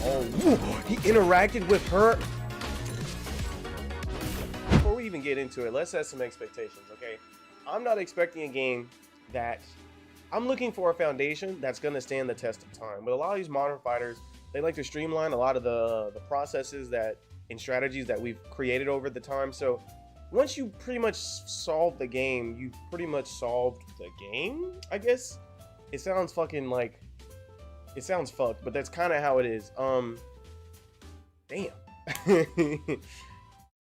Oh, he interacted with her. Before we even get into it, let's set some expectations, okay? I'm not expecting a game that... I'm looking for a foundation that's going to stand the test of time. But a lot of these modern fighters, they like to streamline a lot of the processes that and strategies that we've created over the time. So once you pretty much solve the game, you've pretty much solved the game, I guess. It sounds fucking like... It sounds fucked, but that's kind of how it is. Damn.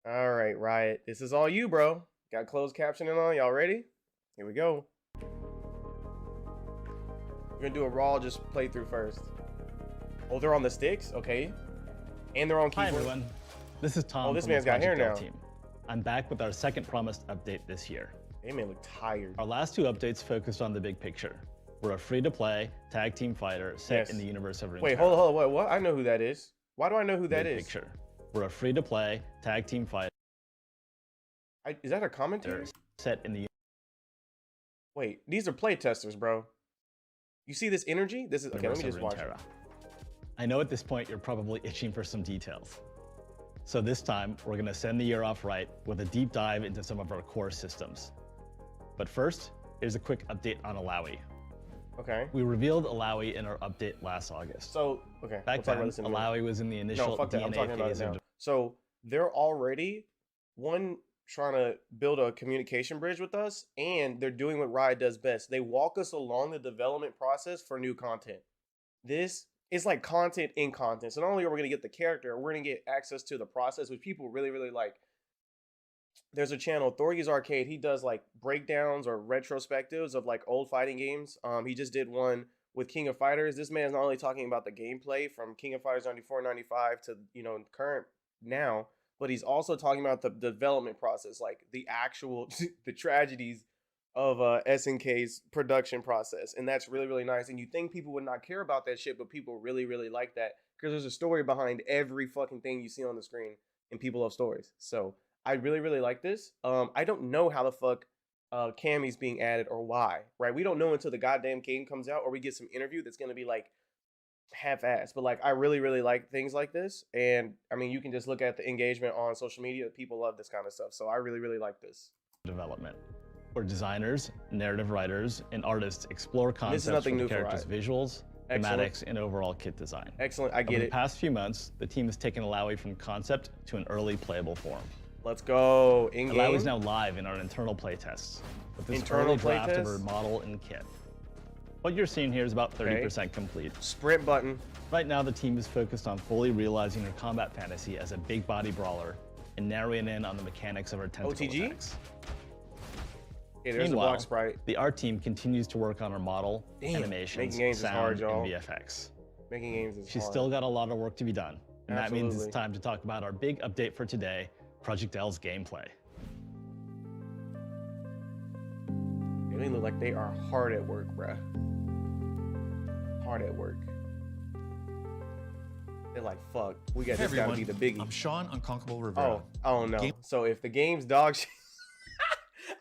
All right, Riot. This is all you, bro. Got closed captioning on. Y'all ready? Here we go. We're gonna do a raw just playthrough first. Oh, they're on the sticks? Okay. And they're on keyboard. Hi, everyone. This is Tom. Oh, this from man's the got hair Project L now. Team. I'm back with our second promised update this year. Hey, man, look tired. Our last two updates focused on the big picture. We're a free-to-play tag team fighter set in the universe of Runeterra. Wait, hold on, wait, what? I know who that is. Why do I know who that big is? Picture. We're a free-to-play tag team fighter. Is that a commentary? Set in the... Wait, these are play testers, bro. You see this energy? This is... Okay, let me just watch it. I know at this point you're probably itching for some details. So this time, we're going to send the year off right with a deep dive into some of our core systems. But first, here's a quick update on Alawi. Okay. We revealed Alawi in our update last August. So, okay. Back then, Alawi was in the initial DNA phase. So they're already, one, trying to build a communication bridge with us, and they're doing what Riot does best. They walk us along the development process for new content. This is like content in content. So not only are we going to get the character, we're going to get access to the process, which people really, really like. There's a channel, Thorgy's Arcade. He does like breakdowns or retrospectives of like old fighting games. He just did one with King of Fighters. This man is not only talking about the gameplay from King of Fighters 94, 95 to, you know, current now, but he's also talking about the development process, like the actual, the tragedies of SNK's production process. And that's really, really nice. And you think people would not care about that shit, but people really, really like that because there's a story behind every fucking thing you see on the screen, and people love stories. So I really, really like this. I don't know how the fuck Cammy's being added or why, right? We don't know until the goddamn game comes out or we get some interview that's going to be like half-assed. But like, I really, really like things like this. And I mean, you can just look at the engagement on social media. People love this kind of stuff. So I really, really like this. Development, where designers, narrative writers, and artists explore concepts from the characters' visuals, thematics, and overall kit design. Excellent, I get it. Over the past few months, the team has taken Alawi from concept to an early playable form. Let's go. In-game. Alawi is now live in our internal playtests with this early draft of her model and kit. What you're seeing here is about 30% complete. Sprint button. Right now, the team is focused on fully realizing her combat fantasy as a big body brawler and narrowing in on the mechanics of her tentacle attacks. Okay, there's a block sprite. The art team continues to work on her model, animations, sound, and VFX. Making games is hard. She's still got a lot of work to be done. And that means it's time to talk about our big update for today, Project L's gameplay. They look like they are hard at work, bruh. Hard at work. They're like, fuck, we got this gotta be the biggie. I'm Sean Unconquerable Rivera. Oh no. So if the game's dog shit,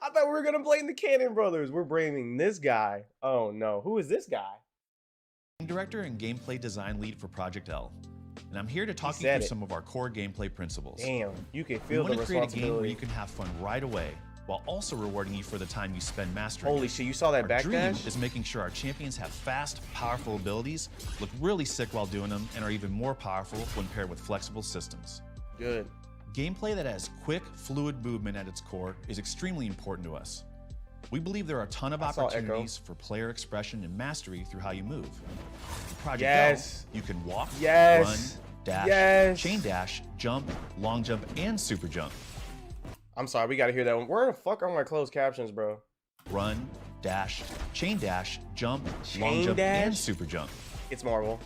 I thought we were gonna blame the Cannon Brothers. We're blaming this guy. Oh no, who is this guy? I'm director and gameplay design lead for Project L. And I'm here to talk you through some of our core gameplay principles. Damn, you can feel the responsibility. We want to create a game where you can have fun right away, while also rewarding you for the time you spend mastering. Holy shit, you saw that backdash? Our dream is making sure our champions have fast, powerful abilities, look really sick while doing them, and are even more powerful when paired with flexible systems. Good. Gameplay that has quick, fluid movement at its core is extremely important to us. We believe there are a ton of opportunities for player expression and mastery through how you move. In Project L, you can walk, run, dash, chain dash, jump, long jump, and super jump. I'm sorry, we gotta hear that one. Where the fuck are my closed captions, bro? Run, dash, chain dash, jump, long jump, and super jump. It's Marvel.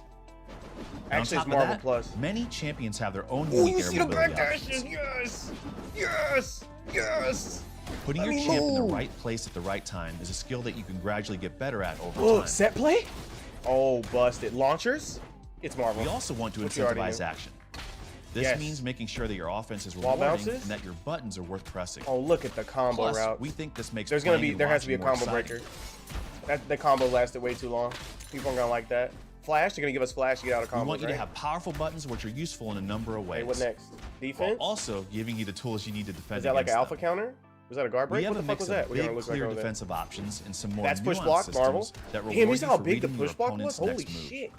Actually, it's Marvel Plus. Many champions have their own unique air mobility options. Yes! Yes! Yes! Putting your champ in the right place at the right time is a skill that you can gradually get better at over time. Set play? Oh, busted. Launchers? It's Marvel. We also want to incentivize action. This means making sure that your offense is rewarding and that your buttons are worth pressing. Oh, look at the combo route. We think this makes there has to be a combo breaker. The combo lasted way too long. People aren't gonna like that. flash. They're gonna give us flash to get out of combos. We want you right? to have powerful buttons which are useful in a number of ways. Okay, what next? Defense. While also giving you the tools you need to defend. Is that like an alpha them. counter? Was that a guard break? We have What the a fuck mix was that? of We're gonna big, look clear like defensive options and some more That's push nuanced block, systems Marvel. that reward Damn, you you saw how for big the reading your push block was? opponent's Holy next move. shit.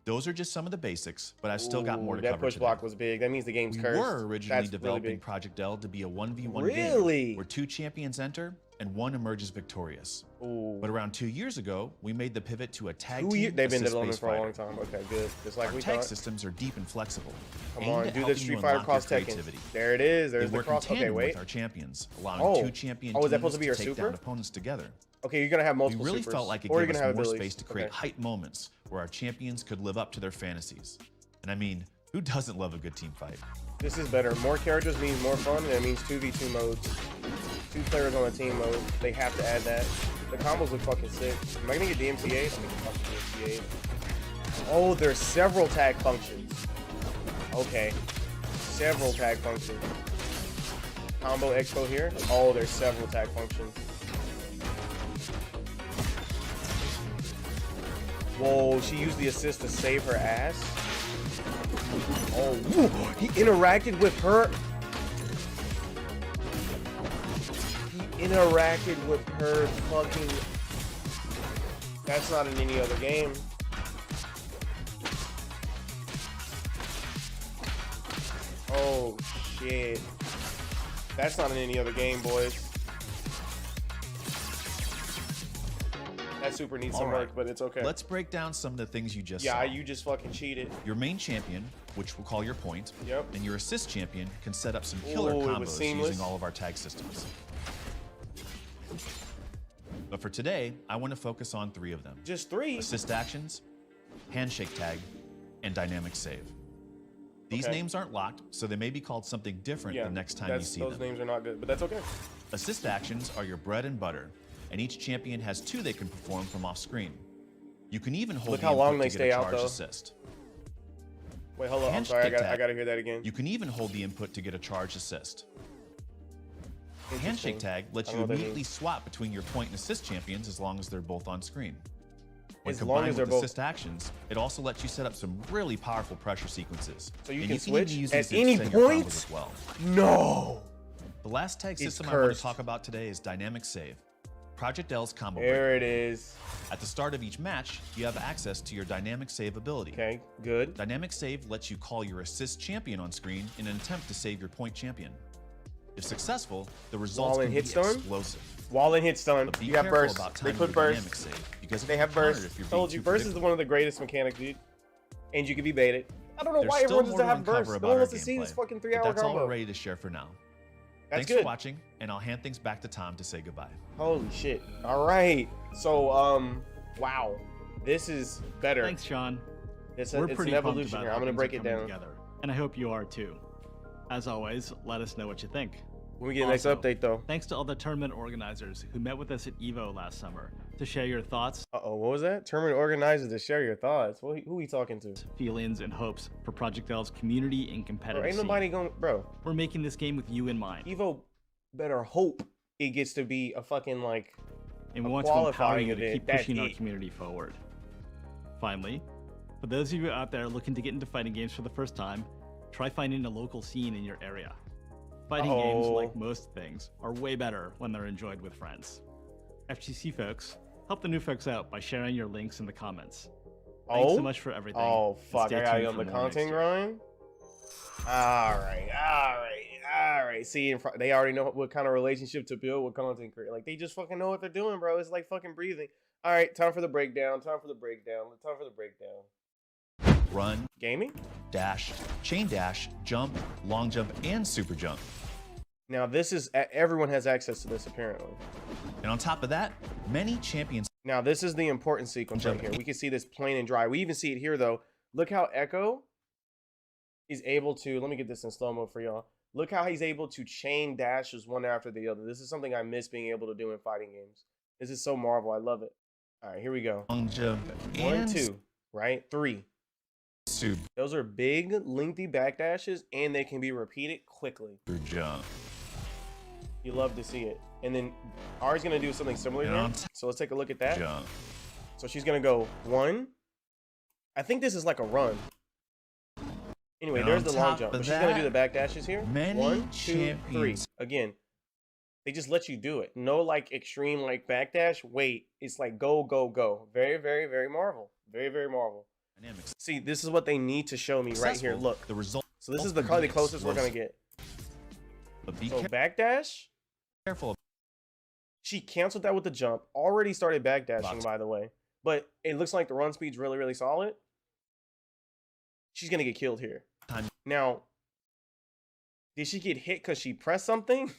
Those are just some of the basics, but I've still got more to that cover push today. block was big. That means the game's We cursed. were originally That's developing really big. Project L to be a 1v1 Really? game where 2 champions enter and 1 emerges victorious. Ooh. But around 2 years ago, we made the pivot to a tag 2 team years. They've been developing assist-based for a long fighter. time. Okay, good. Just like Our we tag thought. systems are deep and flexible. Come aimed on, at do the helping Street you Fighter unlock cross your Tekken. creativity. There it is. There's They the work cross. in tandem Okay, wait. with our champions, allowing Oh. 2 champion Oh, is that teams supposed to be your take super? down opponents together. Okay, you're gonna have We multiple really supers. felt like it or you're gave gonna us have more abilities. space to create Okay. hype moments where our champions could live up to their fantasies. And I mean, who doesn't love a good team fight? This is better. More characters means more fun, and it means 2v2 modes. 2 players on a team mode. They have to add that. The combos look fucking sick. Am I gonna get DMCA? I'm gonna get fucking DMCA. Oh, there's several tag functions. Okay. Several tag functions. Combo expo here. Oh, there's several tag functions. Whoa, she used the assist to save her ass. Oh, woo, he interacted with her. He interacted with her fucking. That's not in any other game. Oh shit. That's not in any other game, boys. That super needs some work, but it's okay. Let's break down some of the things you just Yeah, saw. you just fucking cheated. Your main champion, which we'll call your point, Yep. and your assist champion can set up some killer Ooh, it was combos seamless. using all of our tag systems. But for today, I want to focus on 3 of them. Just 3? Assist actions, handshake tag, and dynamic save. These Okay. names aren't locked, so they may be called something different the next time you see those them. names are not good, but that's okay. Assist actions are your bread and butter, and each champion has 2 they can perform from off screen. You can even hold Look the how long input they to stay get a out, charge though. assist. Wait, hold on. I'm Handshake sorry. I tag. gotta hear that again. You can even hold the input to get a charge assist. Interesting. Handshake tag lets I you don't know what that immediately means. swap between your point and assist champions as long as they're both on screen. When As long combined as they're with both- assist actions, it also lets you set up some really powerful pressure sequences. So you And can even switch use at these to any extend your combos point? as well. No. The last tag It's system I want to cursed. talk about today is Dynamic Save. Project L's combo There breaker. it is. At the start of each match, you have access to your Dynamic Save ability. Okay, good. Dynamic Save lets you call your assist champion on screen in an attempt to save your point champion. If successful, the results Wall can and be hit stun? explosive. Wall and hit stun. But be You got careful burst. about They timing put your burst. dynamic save, because They it have can counter burst. if you're being Told you, too burst is predictable. one of the greatest mechanics, dude. And you can be baited. I don't know There's why still everyone more doesn't to have burst. uncover No about one our wants to see this gameplay, fucking but 3-hour that's all combo. we're ready to share for now. That's Thanks good. for watching, and I'll hand things back to Tom to say goodbye. Holy shit. All right. So, wow. This is better. Thanks, Sean. It's We're an pretty pumped evolution about here. how I'm gonna things break are it coming down. together, and I hope you are too. As always, let us know what you think. When we get the next Also, update, though. Thanks to all the tournament organizers who met with us at EVO last summer to share your thoughts, Uh-oh, what was that? Tournament organizers to share your thoughts. Who we talking to? feelings, and hopes for Project L's community and competitive Bro, ain't scene. nobody going... Bro, We're making this game with you in mind, Evo better hope it gets to be a fucking, like... and we a want to empower qualifying you to event. keep That's pushing our it. community forward. Finally, for those of you out there looking to get into fighting games for the first time, try finding a local scene in your area. Fighting games, Uh-oh. like most things, are way better when they're enjoyed with friends. FGC folks, help the new folks out by sharing your links in the comments. Thanks so much for everything. Oh, and fuck. stay I gotta tuned get on for the more next content year. grind? All right. See, they already know what kind of relationship to build with content creators. Like, they just fucking know what they're doing, bro. It's like fucking breathing. All right, time for the breakdown. Run, Gaming? dash, chain dash, jump, long jump, and super jump. Now, this is... Everyone has access to this, apparently. And on top of that, many champions Now, this is the important sequence right here. We can see this plain and dry. We even see it here, though. Look how Echo is able to... Let me get this in slow-mo for y'all. Look how he's able to chain dashes one after the other. This is something I miss being able to do in fighting games. This is so Marvel. I love it. All right, here we go. long jump, 1, and 2, right? 3. super Those are big, lengthy backdashes, and they can be repeated quickly. jump. You love to see it. And then Ari's going to do something similar And here. on top- So let's take a look at that. Jump. So she's going to go 1, I think this is like a run. Anyway, And there's on the long top jump. of But she's gonna do the that, back dashes here. many 1, 2, 3. champions- Again, they just let you do it. No like extreme like backdash. Wait, it's like go, go, go. Very, very, very Marvel. Very, very Marvel. Dynamics. See, this is what they need to show me right here. Successful, Look. the result. So this is the probably the closest we're gonna get. But be So backdash. careful. She canceled that with the jump. Already started backdashing, Box. by the way. But it looks like the run speed's really, really solid. She's gonna get killed here. Time. Now, did she get hit because she pressed something?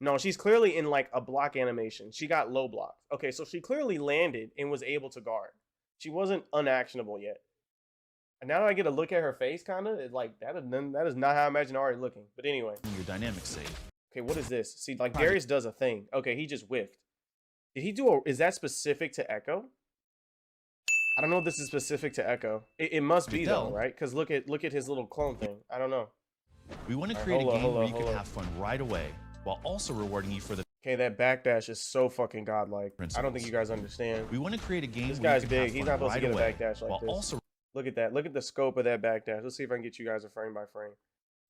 No, she's clearly in like a block animation. She got low block. Okay, so she clearly landed and was able to guard. She wasn't unactionable yet. And now that I get a look at her face, kind of, it's like that is not how I imagine Ari looking. But anyway. Your dynamic save. Okay, what is this? See, like Darius does a thing. Okay, he just whiffed. Did he do a? Is that specific to Echo? I don't know if this is specific to Echo. It must be though, right? Because look at his little clone thing. I don't know. We want to All right, create a hold game up, where you hold can up. have fun right away, while also rewarding you for the Okay, that backdash is so fucking godlike. I don't think Principles. you guys understand. We want to create a game This where you guy's can big. have He's fun not supposed right to get a away, backdash like while this. also Look at that. Look at the scope of that backdash. Let's see if I can get you guys a frame by frame.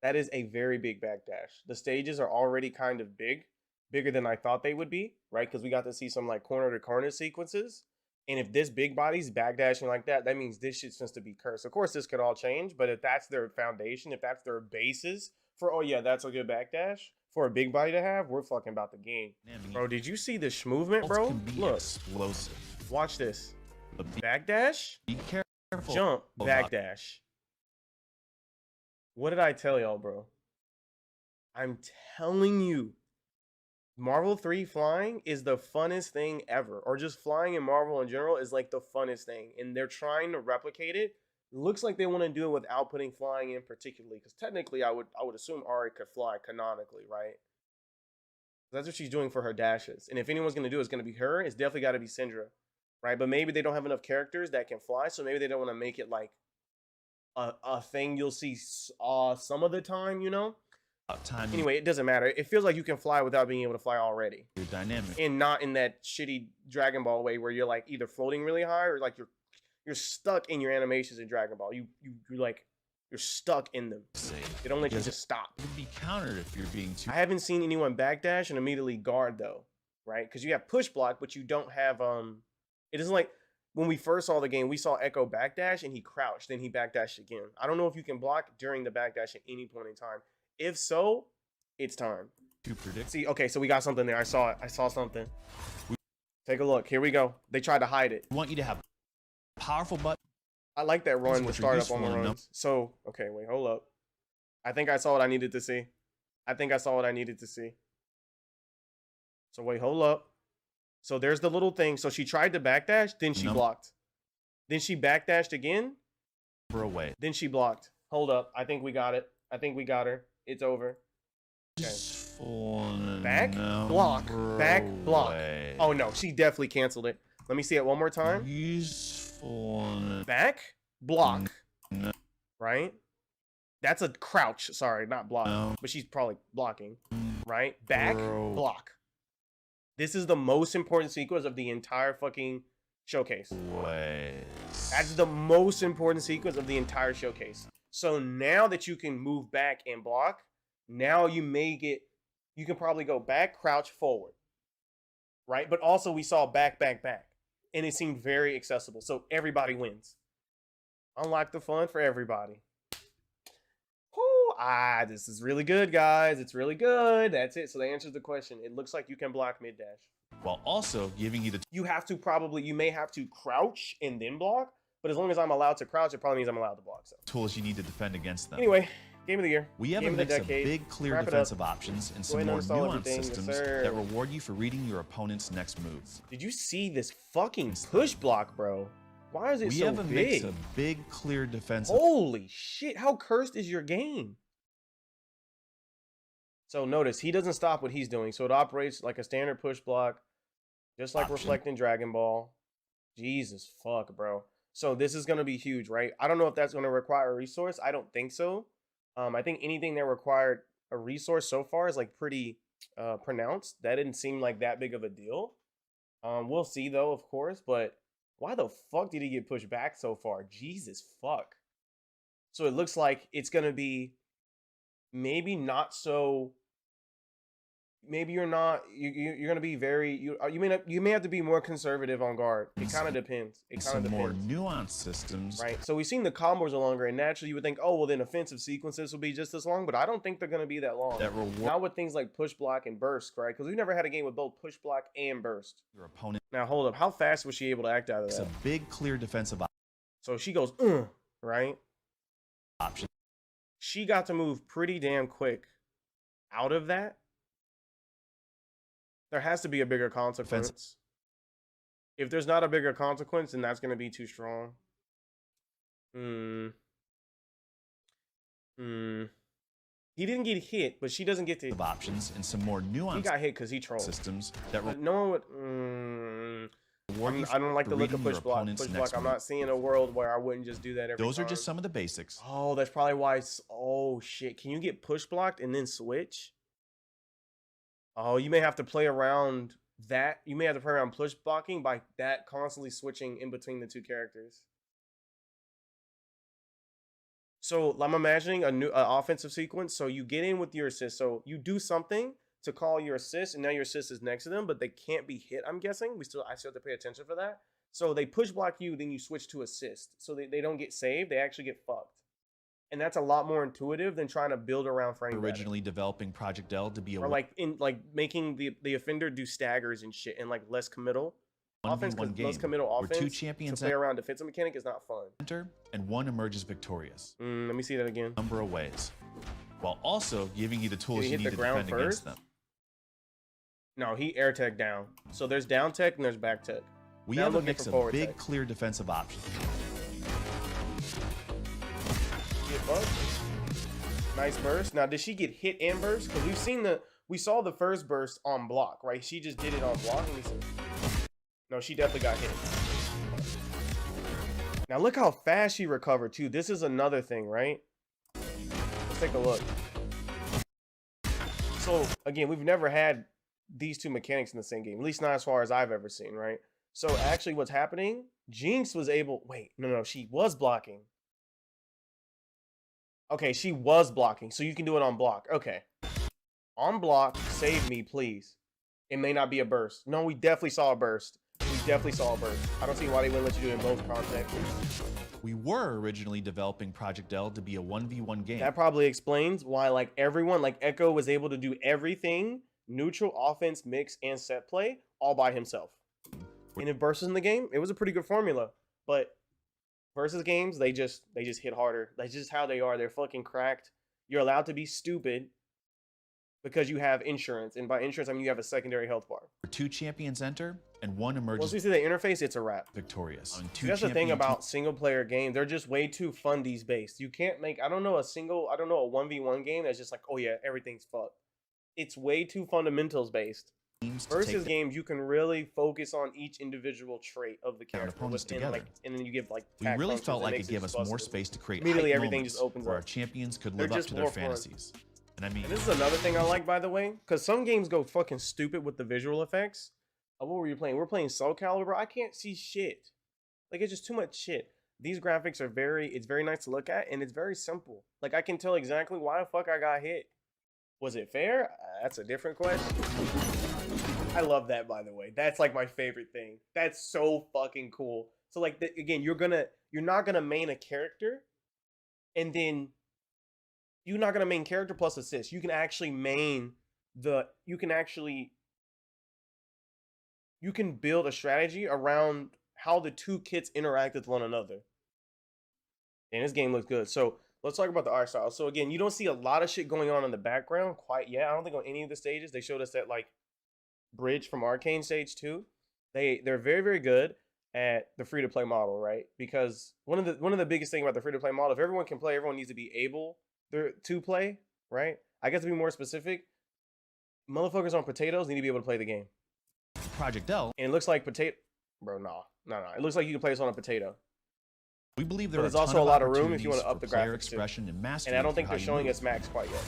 That is a very big backdash. The stages are already kind of big, bigger than I thought they would be, right? Because we got to see some like corner to corner sequences. And if this big body's backdashing like that, that means this shit's supposed to be cursed. Of course, this could all change, but if that's their foundation, if that's their basis for, oh yeah, that's a good backdash for a big body to have, we're fucking about the game. Bro, did you see this movement, bro? can be Look, explosive. watch this. But Backdash, be careful. jump, about- backdash. What did I tell y'all, bro? I'm telling you, Marvel 3 flying is the funnest thing ever. Or just flying in Marvel in general is like the funnest thing. And they're trying to replicate it. Looks like they want to do it without putting flying in particularly. Because technically I would assume Ari could fly canonically, right? That's what she's doing for her dashes. And if anyone's going to do it, it's going to be her. It's definitely got to be Syndra, right? But maybe they don't have enough characters that can fly. So maybe they don't want to make it like a thing you'll see some of the time, you know? Time Anyway, it doesn't matter. It feels like you can fly without being able to fly already. your dynamic. And not in that shitty Dragon Ball way where you're like either floating really high or like you're stuck in your animations in Dragon Ball. You're stuck in them. Save. They don't let you Yes. just stop. It would be countered if you're being too. I haven't seen anyone backdash and immediately guard though, right? Because you have push block, but you don't have it isn't like when we first saw the game, we saw Echo backdash and he crouched, then he backdashed again. I don't know if you can block during the backdash at any point in time. If so, it's time. To predict. See, okay, so we got something there. I saw it. I saw something. Take a look. Here we go. They tried to hide it. We want you to have powerful button. I like that run to which are start up on the useful in runs. So, okay, wait, hold up. I think I saw what I needed to see. So wait, hold up. So there's the little thing. So she tried to backdash, then she blocked. Then she backdashed again. Away. Then she blocked. Hold up. I think we got it. I think we got her. It's over. Okay. Back, block, back, block. Oh no, she definitely canceled it. Let me see it one more time. Back, block. Right? That's a crouch. Sorry, not block. But she's probably blocking. Right? Back, block. This is the most important sequence of the entire fucking showcase. That's the most important sequence of the entire showcase. So now that you can move back and block, now you can probably go back, crouch, forward. Right? But also we saw back, back, back. And it seemed very accessible. So everybody wins. Unlock the fun for everybody. Whew, this is really good, guys. It's really good. That's it. So that answers the question. It looks like you can block mid dash. While also giving you the You may have to crouch and then block. But as long as I'm allowed to crouch, it probably means I'm allowed to block. So tools you need to defend against them. anyway, game of the year. We have game a mix of decade. big, clear Wrap it up. defensive options and some ahead and more install nuanced everything. Yes, systems sir. that reward you for reading your opponent's next moves. Did you see this fucking push block, bro? Why is it We so have a big? mix of big, clear defensive. Holy shit, how cursed is your game? So notice, he doesn't stop what he's doing. So it operates like a standard push block, just like reflecting Dragon Ball. Jesus fuck, bro. So this is going to be huge, right? I don't know if that's going to require a resource. I don't think so. I think anything that required a resource so far is like pretty pronounced. That didn't seem like that big of a deal. We'll see though, of course, but Why the fuck did he get pushed back so far? Jesus fuck. So it looks like it's going to be maybe not so. Maybe you're not. You're going to be very. You may have to be more conservative on guard. It kind of depends. It kind of depends. More nuanced systems. Right. So we've seen the combos are longer, and naturally you would think, oh well, then offensive sequences will be just as long. But I don't think they're going to be that long. Not with things like push block and burst, right? Because we've never had a game with both push block and burst. Your opponent. Now hold up. How fast was she able to act out of that? It's a big, clear defensive option. So she goes, right? Option. She got to move pretty damn quick out of that. There has to be a bigger consequence. If there's not a bigger consequence, then that's going to be too strong. He didn't get hit, but she doesn't get to. Options and some more nuanced. He got hit because he trolled. Systems that no one would. I don't like the look of push block. Push block. I'm not seeing a world where I wouldn't just do that every time. Those are just some of the basics. Oh, that's probably why. Oh shit! Can you get push blocked and then switch? Oh, you may have to play around that. You may have to play around push blocking by that constantly switching in between the two characters. So I'm imagining a new offensive sequence. So you get in with your assist. So you do something to call your assist, and now your assist is next to them, but they can't be hit. I'm guessing I still have to pay attention for that. So they push block you, then you switch to assist. So they don't get saved. They actually get fucked. And that's a lot more intuitive than trying to build around frame. Originally developing Project L to be a or like making the offender do staggers and shit and like less committal offense. Less committal offense. Two champions to play around defensive mechanic is not fun. And one emerges victorious. Let me see that again. Number of ways, while also giving you the tools you need to defend against them. No, he air tech down. So there's down tech and there's back tech. We have a mix of big, clear defensive options. Nice burst. Now, did she get hit and burst? Because we saw the first burst on block, right? She just did it on block. No, she definitely got hit. Now look how fast she recovered too. This is another thing, right? Let's take a look. So again, we've never had these two mechanics in the same game, at least not as far as I've ever seen, right? So actually what's happening, Jinx was able, wait, no, she was blocking. Okay, she was blocking, so you can do it on block. Okay. On block, save me, please. It may not be a burst. No, we definitely saw a burst. We definitely saw a burst. I don't see why they wouldn't let you do it in both contexts. We were originally developing Project L to be a 1v1 game. That probably explains why like everyone, like Echo was able to do everything, neutral, offense, mix, and set play, all by himself. And if burst is in the game, it was a pretty good formula. But versus games, they just hit harder. That's just how they are. They're fucking cracked. You're allowed to be stupid because you have insurance. And by insurance, I mean you have a secondary health bar. Two champions enter and one emerges. Once we see the interface, it's a wrap. Victorious. That's the thing about single player games. They're just way too fundies based. You can't make, I don't know a 1v1 game that's just like, oh yeah, everything's fucked. It's way too fundamentals based. Versus games, you can really focus on each individual trait of the character. And then you give like. We really felt like it gave us more space to create. Immediately, everything just opens where up. Our champions could live up to their fantasies. And I mean, this is another thing I like, by the way, because some games go fucking stupid with the visual effects. What were you playing? We're playing Soul Calibur. I can't see shit. Like it's just too much shit. These graphics are it's very nice to look at, and it's very simple. Like I can tell exactly why the fuck I got hit. Was it fair? That's a different question. I love that, by the way. That's like my favorite thing. That's so fucking cool. So like again, you're not gonna main a character, and then you're not gonna main character plus assist. You can actually main you can build a strategy around how the two kits interact with one another. And this game looks good. So let's talk about the art style. So again, you don't see a lot of shit going on in the background quite yet. I don't think on any of the stages they showed us that like bridge from Arcane stage 2. They're very, very good at the free-to-play model, right? Because one of the biggest thing about the free-to-play model, if everyone can play, everyone needs to be able to play, right? I guess to be more specific, motherfuckers on potatoes need to be able to play the game. Project L. And it looks like Bro, no. It looks like you can play this on a potato. We believe there's also a lot of room if you want to up the graphics expression and mastery. And I don't think they're showing us max quite yet.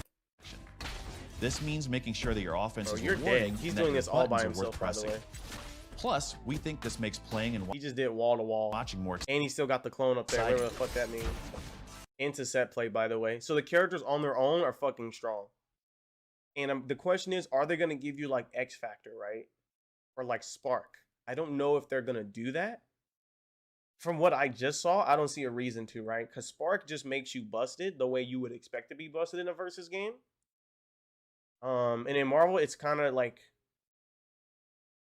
This means making sure that your offense is rewarding. He's doing this all by himself, by the way. Plus, we think this makes playing and he just did wall to wall, watching more and he still got the clone up there. Whatever the fuck that means. Into set play, by the way. So the characters on their own are fucking strong. And the question is, are they gonna give you like X Factor, right? Or like Spark? I don't know if they're gonna do that. From what I just saw, I don't see a reason to, right? Because Spark just makes you busted the way you would expect to be busted in a versus game. And in Marvel, it's kind of like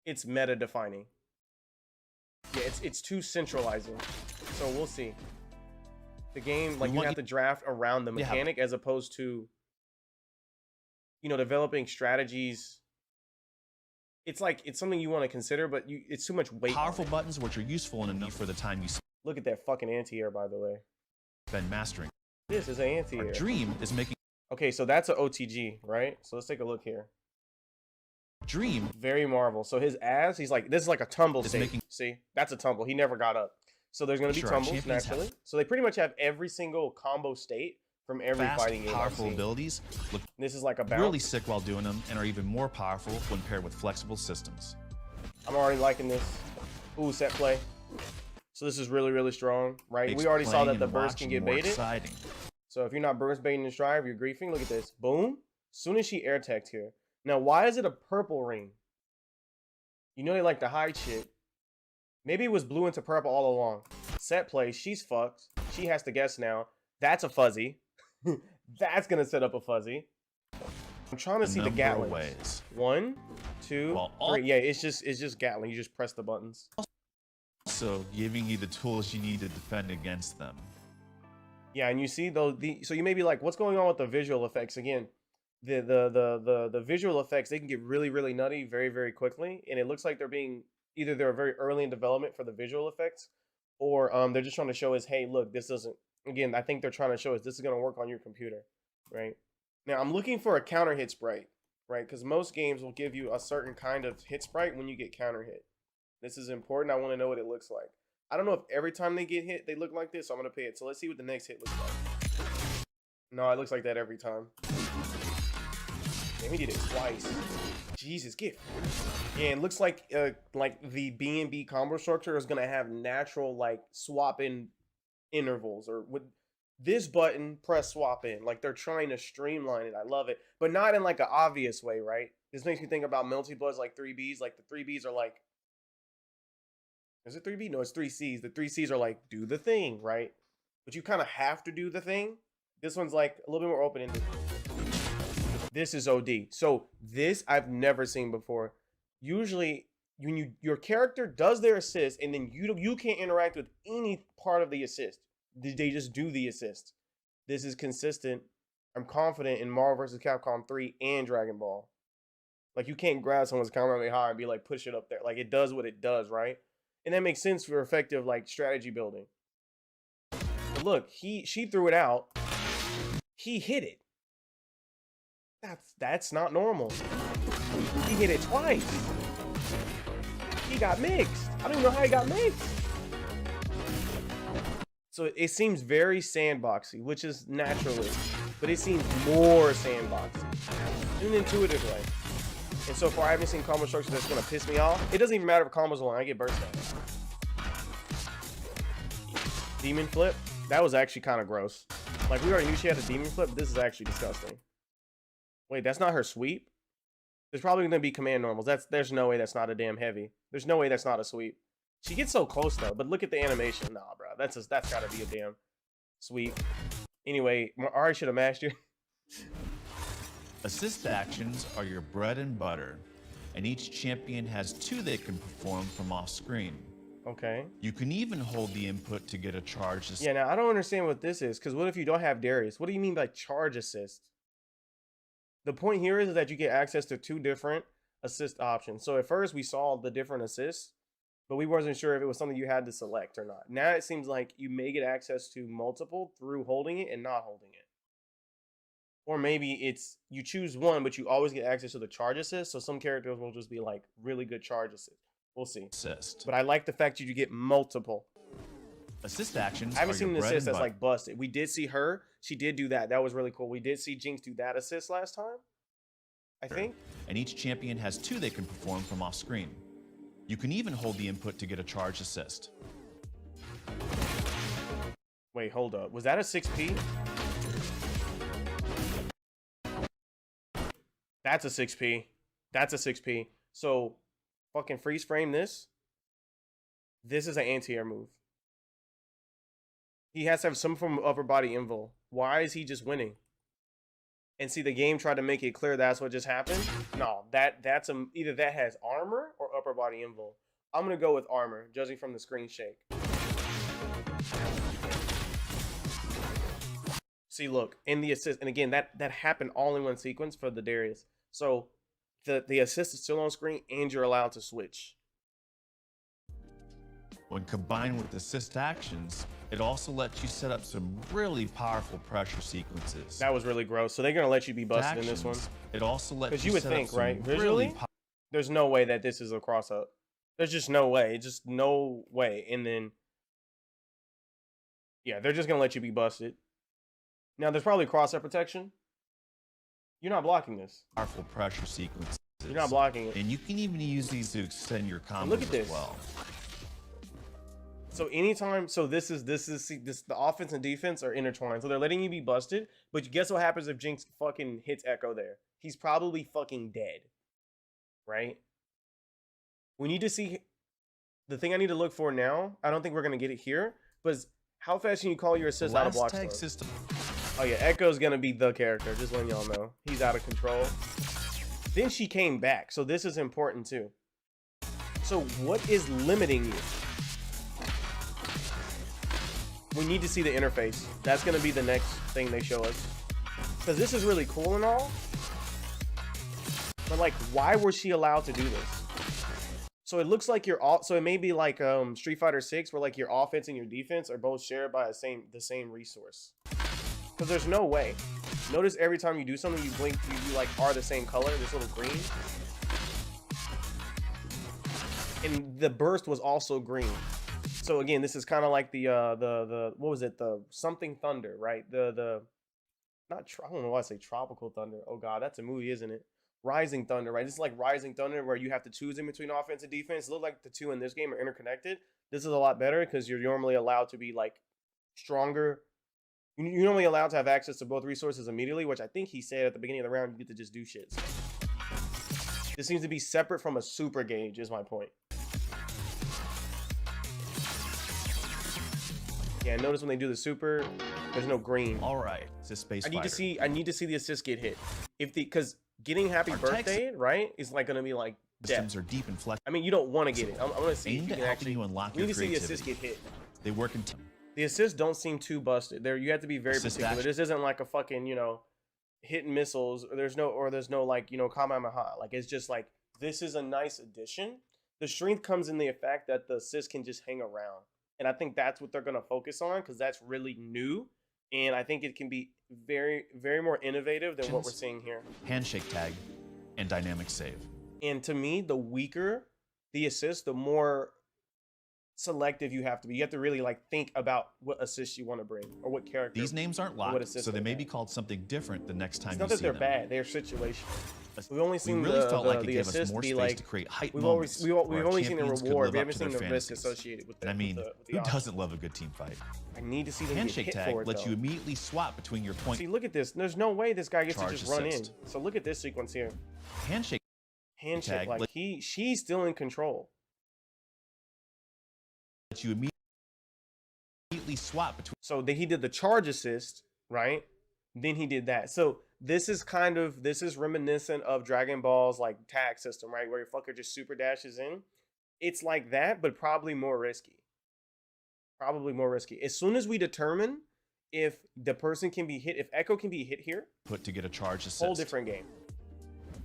it's meta defining. Yeah, it's too centralizing. So we'll see. The game, like, you have to draft around the mechanic as opposed to, you know, developing strategies. It's like, it's something you want to consider, but it's too much weight. Powerful buttons which are useful and enough for the time you look at that fucking anti-air, by the way. Spend mastering. This is an anti-air. Our dream is making. Okay, so that's an OTG, right? So let's take a look here. Dream. Very Marvel. So his ass, he's like, this is like a tumble state. See, that's a tumble. He never got up. So there's going to be tumbles naturally. So they pretty much have every single combo state from every fighting game. Powerful abilities. Look, this is like a bounce. Really sick while doing them, and are even more powerful when paired with flexible systems. I'm already liking this. Ooh, set play. So this is really, really strong, right? We already saw that the burst can get baited. Exciting. So if you're not burst baiting in Strive, you're griefing. Look at this. Boom. As soon as she air teched here. Now, why is it a purple ring? You know they like to hide shit. Maybe it was blue into purple all along. Set play. She's fucked. She has to guess now. That's a fuzzy. That's going to set up a fuzzy. I'm trying to see the Gatlings. 1, 2, 3. Yeah, it's just Gatling. You just press the buttons. Also giving you the tools you need to defend against them. Yeah, and you see though, so you may be like, what's going on with the visual effects? Again, the visual effects, they can get really, really nutty very, very quickly, and it looks like they're very early in development for the visual effects, or they're just trying to show us, hey, look, this doesn't. Again, I think they're trying to show us this is going to work on your computer, right? Now I'm looking for a counter hit sprite, right? Because most games will give you a certain kind of hit sprite when you get counter hit. This is important. I want to know what it looks like. I don't know if every time they get hit, they look like this, so I'm going to pay it. So let's see what the next hit looks like. No, it looks like that every time. Damn, he did it twice. Jesus, gift. Yeah, it looks like the B&B combo structure is going to have natural, like, swap in intervals. Or with this button, press swap in. Like, they're trying to streamline it. I love it. But not in, like, an obvious way, right? This makes me think about Melty Bloods, like 3Bs. Like, the 3Bs are like, is it 3B? No, it's 3Cs. The 3Cs are like, do the thing, right? But you kind of have to do the thing. This one's like a little bit more open-ended. This is OD. So this I've never seen before. Usually, when your character does their assist, and then you can't interact with any part of the assist. They just do the assist. This is consistent. I'm confident in Marvel vs. Capcom 3 and Dragon Ball. Like, you can't grab someone's counter really high and be like, push it up there. Like, it does what it does, right? And that makes sense for effective, like, strategy building. But look, she threw it out. He hit it. That's not normal. He hit it twice. He got mixed. I don't even know how he got mixed. So it seems very sandboxy, which is naturally, but it seems more sandboxy in an intuitive way. And so far, I haven't seen combo structure that's going to piss me off. It doesn't even matter if combos along. I get burst down. Demon flip. That was actually kind of gross. Like, we already knew she had a demon flip, but this is actually disgusting. Wait, that's not her sweep? There's probably going to be command normals. There's no way that's not a damn heavy. There's no way that's not a sweep. She gets so close, though. But look at the animation. Nah, bro. That's got to be a damn sweep. Anyway, Ari should have mashed you. Assist actions are your bread and butter, and each champion has 2 they can perform from off screen. Okay. You can even hold the input to get a charge assist. Yeah, now I don't understand what this is, because what if you don't have Darius? What do you mean by charge assist? The point here is that you get access to 2 different assist options. So at first we saw the different assists, but we wasn't sure if it was something you had to select or not. Now it seems like you may get access to multiple through holding it and not holding it. Or maybe it's you choose one, but you always get access to the charge assist. So some characters will just be like really good charge assist. We'll see. Assist. But I like the fact that you get multiple. Assist actions. I haven't seen an assist that's like busted. We did see her. She did do that. That was really cool. We did see Jinx do that assist last time, I think. And each champion has 2 they can perform from off screen. You can even hold the input to get a charge assist. Wait, hold up. Was that a 6P? That's a 6P. That's a 6P. So, fucking freeze frame this. This is an anti-air move. He has to have some form of upper body invul. Why is he just winning? And see, the game tried to make it clear that's what just happened. No, that's either that has armor or upper body invul. I'm gonna go with armor, judging from the screen shake. See, look, in the assist, and again, that happened all in one sequence for the Darius. So the assist is still on screen, and you're allowed to switch. When combined with assist actions, it also lets you set up some really powerful pressure sequences. That was really gross. So they're gonna let you be busted in this one. It also lets because you would think, right? Visually, there's no way that this is a cross up. There's just no way. Just no way. And then, yeah, they're just gonna let you be busted. Now there's probably cross-up protection. You're not blocking this. Powerful pressure sequences. You're not blocking it. And you can even use these to extend your combos look at this. as well. So anytime, so this is the offense and defense are intertwined. So they're letting you be busted, but guess what happens if Jinx fucking hits Echo there? He's probably fucking dead, right? We need to see the thing I need to look for now. I don't think we're gonna get it here, but how fast can you call your assist out of block tag slow? system. Oh yeah, Echo's gonna be the character. Just letting y'all know, he's out of control. Then she came back, so this is important too. So what is limiting you? We need to see the interface. That's going to be the next thing they show us. Because this is really cool and all. But like, why was she allowed to do this? So it looks like so it may be like Street Fighter 6, where like your offense and your defense are both shared by the same resource. Because there's no way. Notice every time you do something, you blink, you like are the same color, this little green. And the burst was also green. So again, this is kind of like the what was it, the something thunder, right? I don't know why I say tropical thunder. Oh god, that's a movie, isn't it? Rising Thunder, right? This is like Rising Thunder, where you have to choose in between offense and defense. It looks like the two in this game are interconnected. This is a lot better because you're normally allowed to be like stronger. You're normally allowed to have access to both resources immediately, which I think he said at the beginning of the round, you get to just do shit. This seems to be separate from a super gauge, is my point. Yeah, notice when they do the super, there's no green. All right, it's a space. I need to see the assist get hit. Because getting happy birthday, right, is like gonna be like systems are deep and flexible. I mean, you don't want to get it. I'm gonna see if you can actually unlock you need to see the assist get hit. They work in the assists don't seem too busted. There, you have to be very particular. This isn't like a fucking, hitting missiles. Or there's no like, Kamehameha. Like, it's just like, this is a nice addition. The strength comes in the effect that the assist can just hang around. And I think that's what they're going to focus on, because that's really new. And I think it can be very, very more innovative than what we're seeing here. Handshake tag and dynamic save. And to me, the weaker the assist, the more selective you have to be. You have to really like think about what assist you want to bring or what character. These names aren't locked, so they may be called something different the next time you see them. It's not that they're bad; they're situational. We've only seen the assist be like to create hype we've moments. We've only seen the reward. We haven't seen the risk associated with that. And I mean, who doesn't love a good team fight? I need to see them handshake get hit tag for it, lets you immediately swap between your points. See, look at this. There's no way this guy gets to just run in. So look at this sequence here. Handshake tag, like she's still in control. Lets you immediately swap between. So he did the charge assist, right? Then he did that. So this is reminiscent of Dragon Ball's like tag system, right? Where your fucker just super dashes in. It's like that, but probably more risky. Probably more risky. As soon as we determine if the person can be hit, if Echo can be hit here, put to get a charge assist. Whole different game.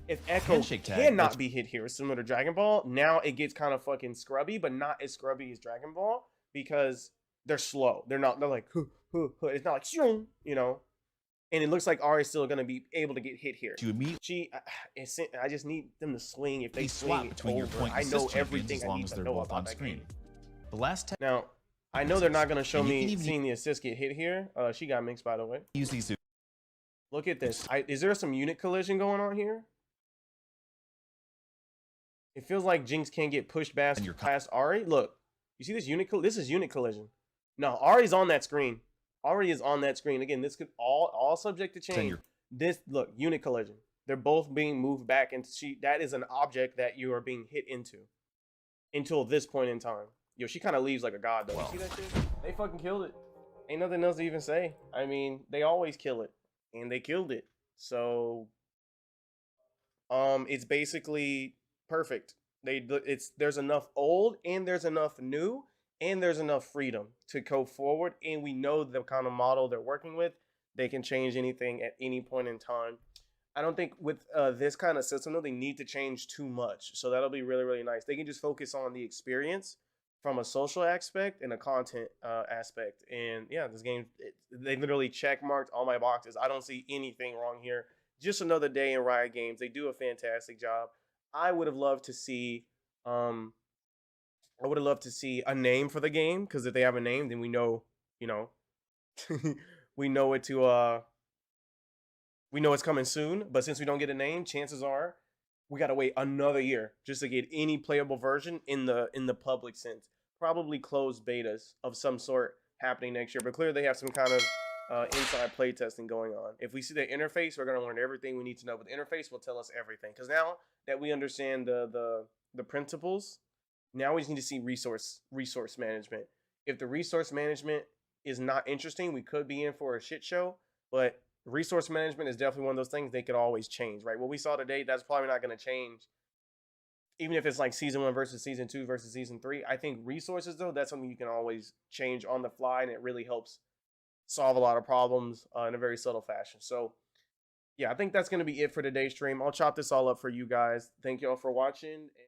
If Echo cannot be hit here, similar to Dragon Ball, now it gets kind of fucking scrubby, but not as scrubby as Dragon Ball because they're slow. They're like, it's not like, and it looks like Ari's still going to be able to get hit here. I just need them to swing. If they swing between your point, I know everything I need to know about that game. The last now, I know they're not going to show me seeing the assist get hit here. She got mixed, by the way. Use these. Look at this. Is there some unit collision going on here? It feels like Jinx can't get pushed past Ari. Look, you see this unit? This is unit collision. No, Ari's on that screen. Ari is on that screen. Again, this could all subject to change. This, look, unit collision. They're both being moved back, and that is an object that you are being hit into until this point in time. Yo, she kind of leaves like a god, though. You see that shit? They fucking killed it. Ain't nothing else to even say. I mean, they always kill it, and they killed it. So, it's basically perfect. There's enough old, and there's enough new, and there's enough freedom to go forward, and we know the kind of model they're working with. They can change anything at any point in time. I don't think with this kind of system, though, they need to change too much. So that'll be really, really nice. They can just focus on the experience from a social aspect and a content aspect. And yeah, this game, they literally check marked all my boxes. I don't see anything wrong here. Just another day in Riot Games. They do a fantastic job. I would have loved to see a name for the game, because if they have a name, then we know, we know it to we know it's coming soon. But since we don't get a name, chances are we gotta wait another year just to get any playable version in the public sense. Probably closed betas of some sort happening next year. But clearly they have some kind of inside playtesting going on. If we see the interface, we're gonna learn everything we need to know. But the interface will tell us everything. Because now that we understand the principles, now we just need to see resource management. If the resource management is not interesting, we could be in for a shit show. But resource management is definitely one of those things they could always change, right? What we saw today, that's probably not going to change. Even if it's like season 1 versus season 2 versus season 3, I think resources, though, that's something you can always change on the fly, and it really helps solve a lot of problems in a very subtle fashion. So, yeah, I think that's going to be it for today's stream. I'll chop this all up for you guys. Thank you all for watching.